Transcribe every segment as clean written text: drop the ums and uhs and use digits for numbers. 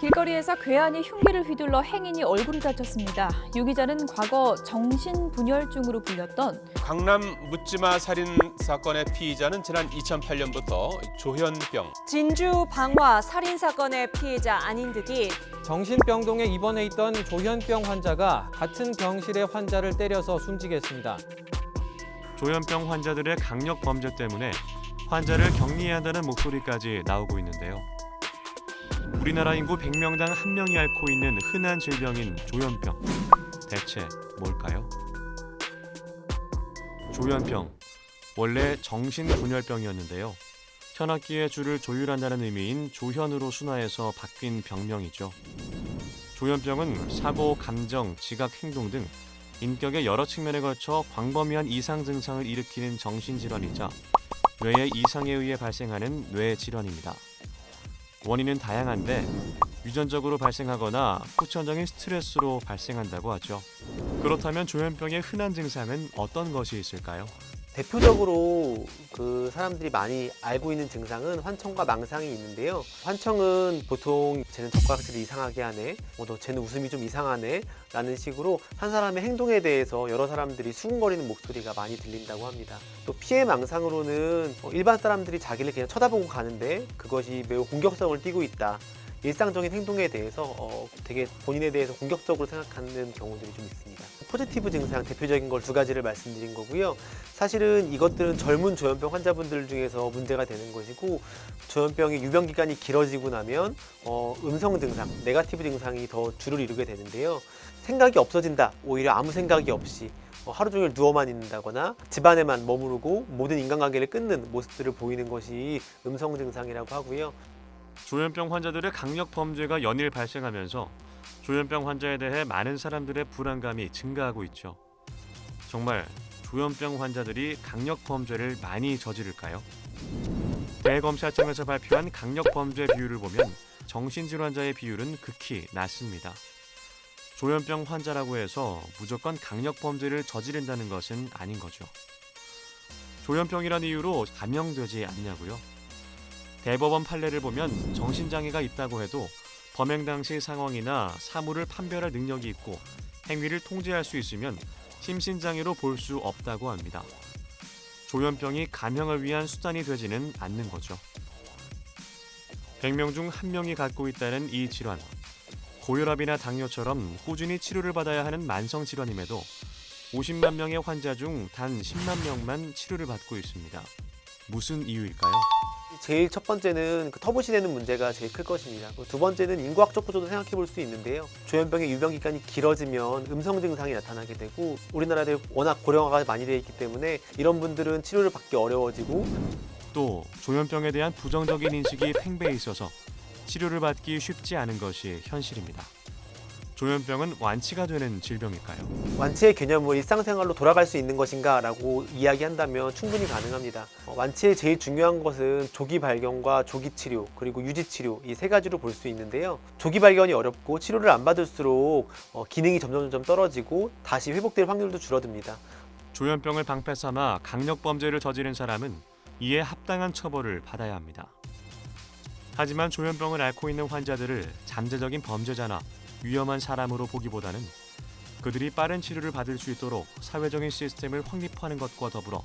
길거리에서 괴한이 흉기를 휘둘러 행인이 얼굴을 다쳤습니다. 유 기자는 과거 정신분열증으로 불렸던 강남 묻지마 살인 사건의 피의자는 지난 2008년부터 조현병, 진주 방화 살인 사건의 피해자 안인득이 정신병동에 입원해 있던 조현병 환자가 같은 병실의 환자를 때려서 숨지게 했습니다. 조현병 환자들의 강력 범죄 때문에 환자를 격리해야 한다는 목소리까지 나오고 있는데요. 우리나라 인구 100명당 1명이 앓고 있는 흔한 질병인 조현병. 대체 뭘까요? 조현병, 원래 정신분열병이었는데요. 현악기의 줄을 조율한다는 의미인 조현으로 순화해서 바뀐 병명이죠. 조현병은 사고, 감정, 지각, 행동 등 인격의 여러 측면에 걸쳐 광범위한 이상 증상을 일으키는 정신질환이자 뇌의 이상에 의해 발생하는 뇌질환입니다. 원인은 다양한데 유전적으로 발생하거나 후천적인 스트레스로 발생한다고 하죠. 그렇다면 조현병의 흔한 증상은 어떤 것이 있을까요? 대표적으로 그 사람들이 많이 알고 있는 증상은 환청과 망상이 있는데요. 환청은 보통 쟤는 젓가락질을 이상하게 하네, 너 쟤는 웃음이 좀 이상하네 라는 식으로 한 사람의 행동에 대해서 여러 사람들이 수군거리는 목소리가 많이 들린다고 합니다. 또 피해 망상으로는 일반 사람들이 자기를 그냥 쳐다보고 가는데 그것이 매우 공격성을 띠고 있다. 일상적인 행동에 대해서 되게 본인에 대해서 공격적으로 생각하는 경우들이 좀 있습니다. 포지티브 증상 대표적인 걸 2가지를 말씀드린 거고요. 사실은 이것들은 젊은 조현병 환자분들 중에서 문제가 되는 것이고, 조현병의 유병 기간이 길어지고 나면 음성 증상, 네거티브 증상이 더 주를 이루게 되는데요. 생각이 없어진다. 오히려 아무 생각이 없이 하루 종일 누워만 있는다거나 집안에만 머무르고 모든 인간관계를 끊는 모습들을 보이는 것이 음성 증상이라고 하고요. 조현병 환자들의 강력 범죄가 연일 발생하면서 조현병 환자에 대해 많은 사람들의 불안감이 증가하고 있죠. 정말 조현병 환자들이 강력 범죄를 많이 저지를까요? 대검찰청에서 발표한 강력 범죄 비율을 보면 정신질환자의 비율은 극히 낮습니다. 조현병 환자라고 해서 무조건 강력 범죄를 저지른다는 것은 아닌 거죠. 조현병이란 이유로 감형되지 않냐고요? 대법원 판례를 보면 정신장애가 있다고 해도 범행 당시 상황이나 사물을 판별할 능력이 있고 행위를 통제할 수 있으면 심신장애로 볼 수 없다고 합니다. 조현병이 감형을 위한 수단이 되지는 않는 거죠. 100명 중 1명이 갖고 있다는 이 질환. 고혈압이나 당뇨처럼 꾸준히 치료를 받아야 하는 만성질환임에도 50만 명의 환자 중 단 10만 명만 치료를 받고 있습니다. 무슨 이유일까요? 제일 첫 번째는 터부시되는 문제가 제일 클 것입니다. 2번째는 인구학적 구조도 생각해 볼 수 있는데요. 조현병의 유병 기간이 길어지면 음성 증상이 나타나게 되고, 우리나라에 워낙 고령화가 많이 되어 있기 때문에 이런 분들은 치료를 받기 어려워지고, 또 조현병에 대한 부정적인 인식이 팽배해 있어서 치료를 받기 쉽지 않은 것이 현실입니다. 조현병은 완치가 되는 질병일까요? 완치의 개념을 일상생활로 돌아갈 수 있는 것인가 라고 이야기한다면 충분히 가능합니다. 완치의 제일 중요한 것은 조기 발견과 조기 치료, 그리고 유지 치료, 이 3가지로 볼 수 있는데요. 조기 발견이 어렵고 치료를 안 받을수록 기능이 점점 떨어지고 다시 회복될 확률도 줄어듭니다. 조현병을 방패 삼아 강력 범죄를 저지른 사람은 이에 합당한 처벌을 받아야 합니다. 하지만 조현병을 앓고 있는 환자들을 잠재적인 범죄자나 위험한 사람으로 보기보다는 그들이 빠른 치료를 받을 수 있도록 사회적인 시스템을 확립하는 것과 더불어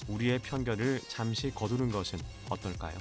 우리의 편견을 잠시 거두는 것은 어떨까요?